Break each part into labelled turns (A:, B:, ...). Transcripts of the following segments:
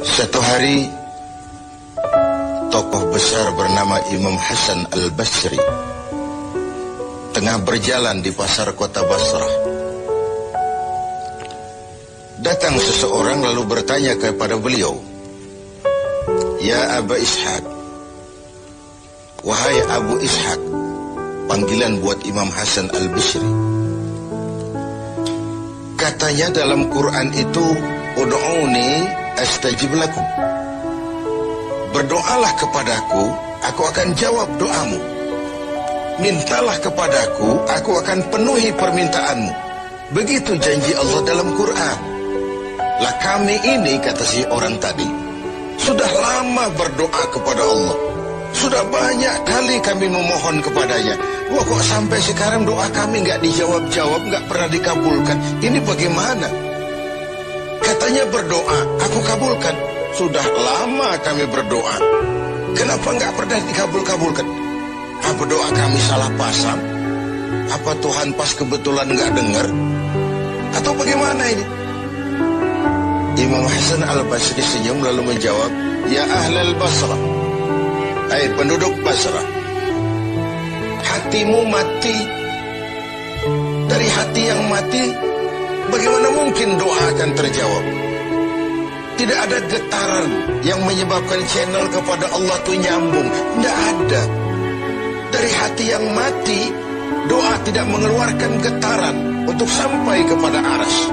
A: Satu hari, tokoh besar bernama Imam Hasan al-Basri tengah berjalan di pasar kota Basrah. Datang seseorang lalu bertanya kepada beliau, "Ya Aba Ishaq," wahai Abu Ishaq, panggilan buat Imam Hasan al-Basri. Katanya dalam Quran itu, "Ud'uni astajib lakum." Berdoalah kepadaku, aku akan jawab doamu. Mintalah kepadaku, aku akan penuhi permintaanmu. Begitu janji Allah dalam Quran. Lah kami ini, kata si orang tadi, sudah lama berdoa kepada Allah. Sudah banyak kali kami memohon kepadanya. Wah, kok sampai sekarang doa kami nggak dijawab-jawab, nggak pernah dikabulkan. Ini bagaimana? Katanya berdoa, aku kabulkan. Sudah lama kami berdoa. Kenapa nggak pernah dikabul-kabulkan? Apa doa kami salah pasang? Apa Tuhan pas kebetulan nggak dengar? Atau bagaimana ini? Imam Hasan al-Basri senyum lalu menjawab, "Ya ahlal Basrah, hai penduduk Basrah, hatimu mati. Dari hati yang mati, bagaimana mungkin doa akan terjawab? Tidak ada getaran yang menyebabkan channel kepada Allah itu nyambung. Tidak ada. Dari hati yang mati, doa tidak mengeluarkan getaran untuk sampai kepada aras.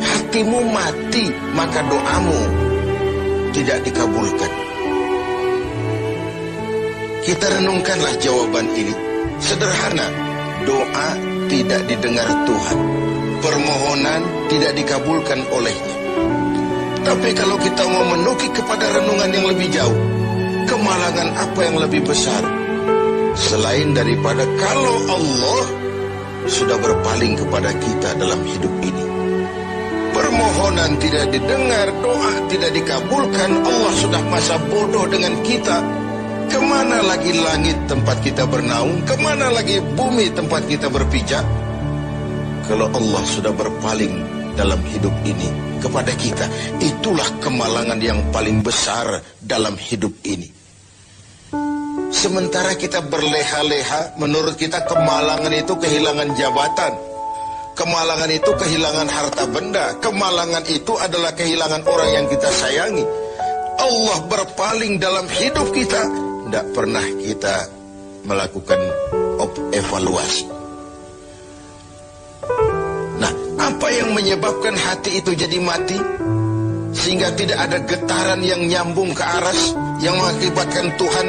A: Hatimu mati, maka doamu tidak dikabulkan." Kita renungkanlah jawaban ini. Sederhana, doa tidak didengar Tuhan. Permohonan tidak dikabulkan olehnya. Tapi kalau kita mau menukik kepada renungan yang lebih jauh, kemalangan apa yang lebih besar? Selain daripada kalau Allah sudah berpaling kepada kita dalam hidup ini. Permohonan tidak didengar, doa tidak dikabulkan, Allah sudah masa bodoh dengan kita. Kemana lagi langit tempat kita bernaung? Kemana lagi bumi tempat kita berpijak? Kalau Allah sudah berpaling dalam hidup ini kepada kita, itulah kemalangan yang paling besar dalam hidup ini. Sementara kita berleha-leha, menurut kita kemalangan itu kehilangan jabatan. Kemalangan itu kehilangan harta benda. Kemalangan itu adalah kehilangan orang yang kita sayangi. Allah berpaling dalam hidup kita, tidak pernah kita melakukan evaluasi. Nah, apa yang menyebabkan hati itu jadi mati? Sehingga tidak ada getaran yang nyambung ke aras, yang mengakibatkan Tuhan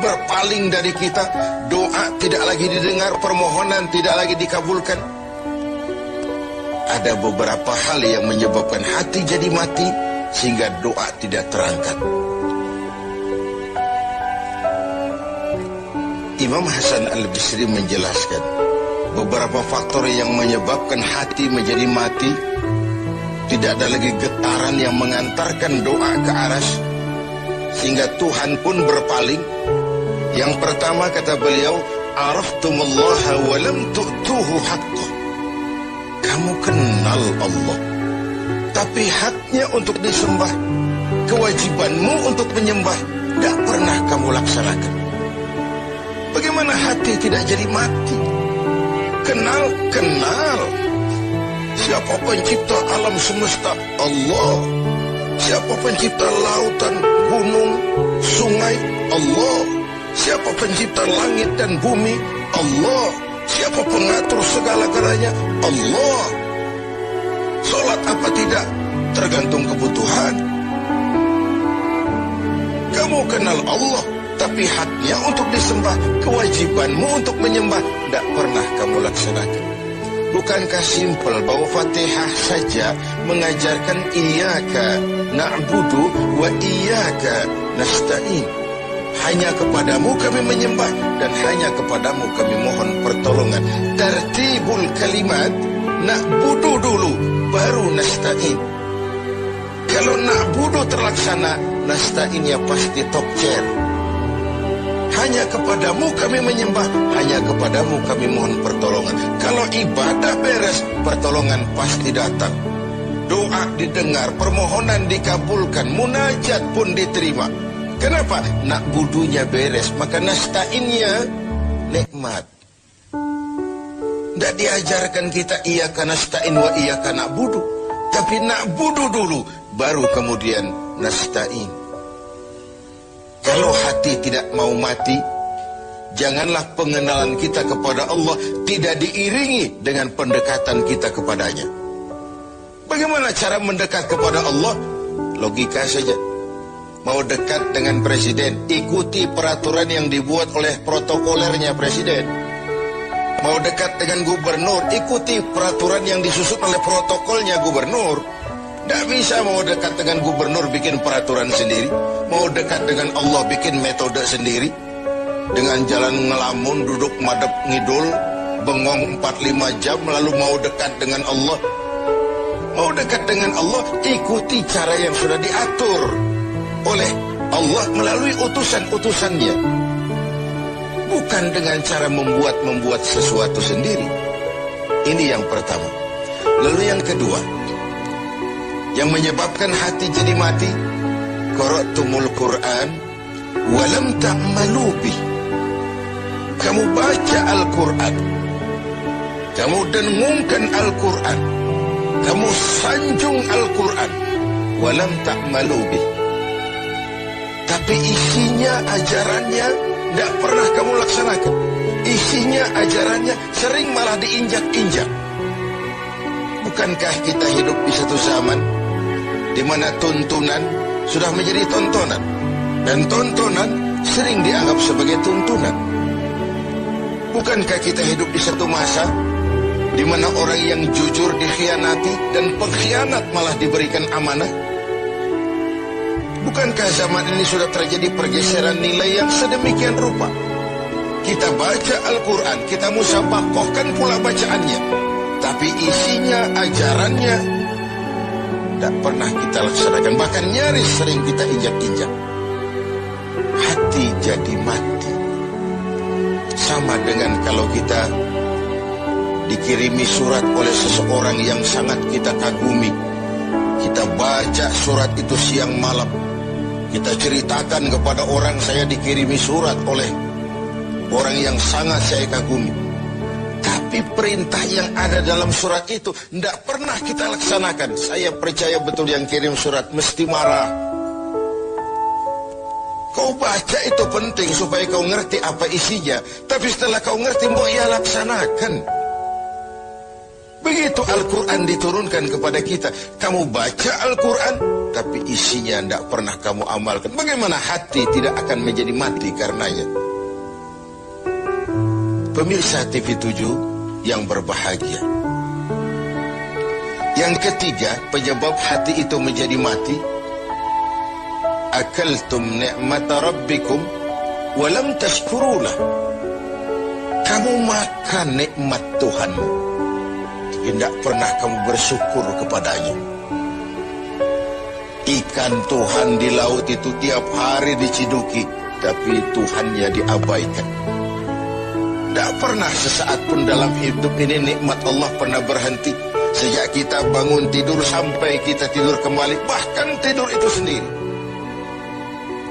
A: berpaling dari kita. Doa tidak lagi didengar, permohonan tidak lagi dikabulkan. Ada beberapa hal yang menyebabkan hati jadi mati, sehingga doa tidak terangkat. Imam Hasan al-Basri menjelaskan beberapa faktor yang menyebabkan hati menjadi mati. Tidak ada lagi getaran yang mengantarkan doa ke aras, sehingga Tuhan pun berpaling. Yang pertama kata beliau, "Araftumullaha wa lam tu'tuhu haqqah." Kamu kenal Allah, tapi haknya untuk disembah, kewajibanmu untuk menyembah, tidak pernah kamu laksanakan. Bagaimana hati tidak jadi mati? Kenal. Siapa pencipta alam semesta? Allah. Siapa pencipta lautan, gunung, sungai? Allah. Siapa pencipta langit dan bumi? Allah. Siapa pengatur segala-galanya? Allah. Sholat apa tidak? Tergantung kebutuhan. Kamu kenal Allah, tapi haknya untuk disembah, kewajibanmu untuk menyembah, tidak pernah kamu laksanakan. Bukankah simpel bahwa Fatihah saja mengajarkan iyyaka na'budu wa iyyaka nasta'in? Hanya kepadamu kami menyembah dan hanya kepadamu kami mohon pertolongan. Tertibul kalimat, na'budu dulu baru nasta'in. Kalau na'budu terlaksana, nasta'innya pasti top chair. Hanya kepadamu kami menyembah, hanya kepadamu kami mohon pertolongan. Kalau ibadah beres, pertolongan pasti datang. doa didengar, permohonan dikabulkan, munajat pun diterima. Kenapa? Na'budunya beres, maka nasta'innya nikmat. Tidak diajarkan kita iyyaka nasta'in wa iyyaka na'budu, tapi na'budu dulu, baru kemudian nasta'in. Kalau hati tidak mau mati, janganlah pengenalan kita kepada Allah tidak diiringi dengan pendekatan kita kepadanya. Bagaimana cara mendekat kepada Allah? Logika saja. Mau dekat dengan presiden, ikuti peraturan yang dibuat oleh protokolernya presiden. Mau dekat dengan gubernur, ikuti peraturan yang disusun oleh protokolnya gubernur. Tidak bisa mau dekat dengan gubernur bikin peraturan sendiri. Mau dekat dengan Allah bikin metode sendiri. Dengan jalan ngelamun, duduk madep ngidul, bengong 4-5 jam, lalu mau dekat dengan Allah. Mau dekat dengan Allah, ikuti cara yang sudah diatur oleh Allah melalui utusan-utusannya. Bukan dengan cara membuat sesuatu sendiri. Ini yang pertama. Lalu yang kedua, yang menyebabkan hati jadi mati, qara'tumul Qur'an walam ta'malu bih. Kamu baca Al-Quran, kamu dengungkan Al-Quran, kamu sanjung Al-Quran, walam ta'malu bih, tapi isinya, ajarannya tidak pernah kamu laksanakan. Isinya, ajarannya sering malah diinjak-injak. Bukankah kita hidup di satu zaman di mana tuntunan sudah menjadi tontonan, dan tontonan sering dianggap sebagai tuntunan? Bukankah kita hidup di satu masa di mana orang yang jujur dikhianati dan pengkhianat malah diberikan amanah? Bukankah zaman ini sudah terjadi pergeseran nilai yang sedemikian rupa? Kita baca Al-Quran, kita musabakohkan pula bacaannya, tapi isinya, ajarannya tidak pernah kita laksanakan. Bahkan nyaris sering kita injak-injak. Hati jadi mati. Sama dengan kalau kita dikirimi surat oleh seseorang yang sangat kita kagumi. Kita baca surat itu siang malam. Kita ceritakan kepada orang, saya dikirimi surat oleh orang yang sangat saya kagumi. Tapi perintah yang ada dalam surat itu tidak pernah kita laksanakan. Saya percaya betul yang kirim surat mesti marah. Kau baca itu penting supaya kau ngerti apa isinya. Tapi setelah kau ngerti, mau ia laksanakan. Begitu Al-Quran diturunkan kepada kita. Kamu baca Al-Quran, tapi isinya tidak pernah kamu amalkan. Bagaimana hati tidak akan menjadi mati karenanya? Pemirsa TV7 yang berbahagia. Yang ketiga, penyebab hati itu menjadi mati, akaltum ni'mata rabbikum walam tashkurulah. Kamu makan nikmat Tuhanmu, tidak pernah kamu bersyukur kepadanya. Ikan Tuhan di laut itu tiap hari diciduki, tapi Tuhannya diabaikan. Tidak pernah sesaat pun dalam hidup ini nikmat Allah pernah berhenti. Sejak kita bangun tidur sampai kita tidur kembali, bahkan tidur itu sendiri.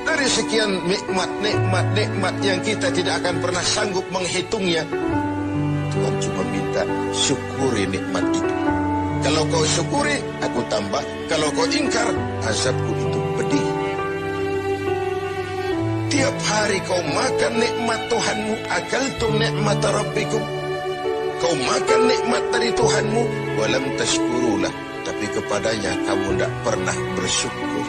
A: Dari sekian nikmat yang kita tidak akan pernah sanggup menghitungnya, Tuhan cuma minta syukuri nikmat itu. Kalau kau syukuri, aku tambah. Kalau kau ingkar, azabku itu pedih. Tiap hari kau makan nikmat Tuhanmu, akaltum ni'mata rabbikum. Kau makan nikmat dari Tuhanmu, walam tashkurulah, tapi kepadanya kamu tidak pernah bersyukur.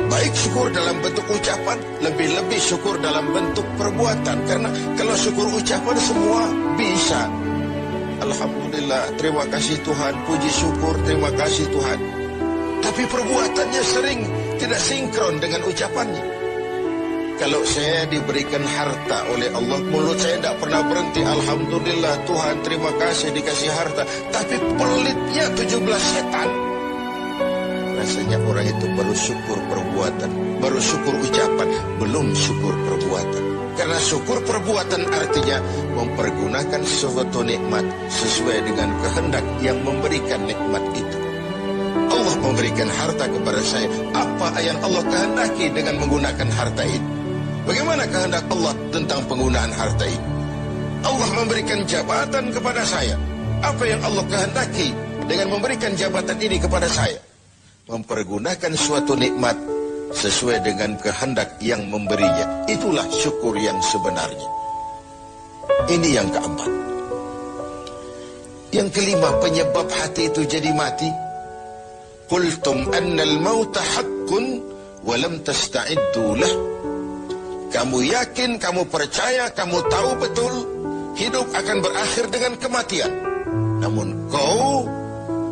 A: Baik syukur dalam bentuk ucapan, lebih-lebih syukur dalam bentuk perbuatan. Karena kalau syukur ucapan semua bisa. Alhamdulillah, terima kasih Tuhan, puji syukur, terima kasih Tuhan. Tapi perbuatannya sering tidak sinkron dengan ucapannya. Kalau saya diberikan harta oleh Allah, mulut saya tidak pernah berhenti. Alhamdulillah Tuhan, terima kasih dikasih harta. Tapi pelitnya 17 setan. Rasanya orang itu baru syukur perbuatan, baru syukur ucapan, belum syukur perbuatan. Karena syukur perbuatan artinya mempergunakan suatu nikmat sesuai dengan kehendak yang memberikan nikmat itu. Allah memberikan harta kepada saya. Apa yang Allah kehendaki dengan menggunakan harta itu? Bagaimana kehendak Allah tentang penggunaan harta itu? Allah memberikan jabatan kepada saya. Apa yang Allah kehendaki dengan memberikan jabatan ini kepada saya? Mempergunakan suatu nikmat sesuai dengan kehendak yang memberinya. Itulah syukur yang sebenarnya. Ini yang keempat. Yang kelima, penyebab hati itu jadi mati. Qultum annal mauta haqqun wa lam tasta'iddu lah. Kamu yakin, kamu percaya, kamu tahu betul hidup akan berakhir dengan kematian. Namun kau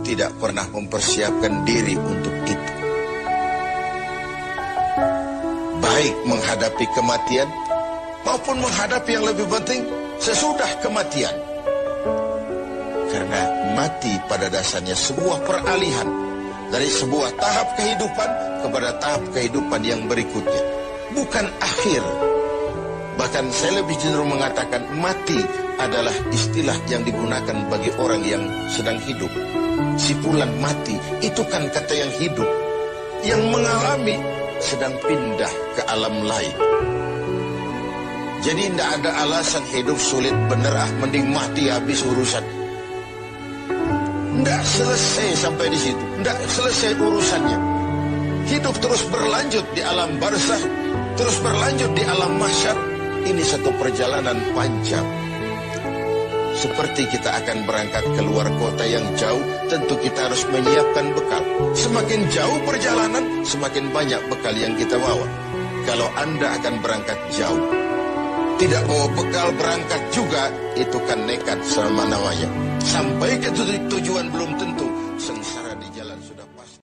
A: tidak pernah mempersiapkan diri untuk itu. Baik menghadapi kematian maupun menghadapi yang lebih penting sesudah kematian. Karena mati pada dasarnya sebuah peralihan dari sebuah tahap kehidupan kepada tahap kehidupan yang berikutnya. Bukan akhir. Bahkan saya lebih cenderung mengatakan mati adalah istilah yang digunakan bagi orang yang sedang hidup. Sipulan mati itu kan kata yang hidup. Yang mengalami sedang pindah ke alam lain. Jadi tidak ada alasan hidup sulit bener, mending mati habis urusan. Tidak selesai sampai di situ. Tidak selesai urusannya. Hidup terus berlanjut di alam barzakh, terus berlanjut di alam mahsyar. Ini satu perjalanan panjang. Seperti kita akan berangkat keluar kota yang jauh, tentu kita harus menyiapkan bekal. Semakin jauh perjalanan, semakin banyak bekal yang kita bawa. Kalau Anda akan berangkat jauh, tidak bawa bekal berangkat juga, itu kan nekat sama namanya. Sampai ke tujuan belum tentu, sengsara di jalan sudah pasti.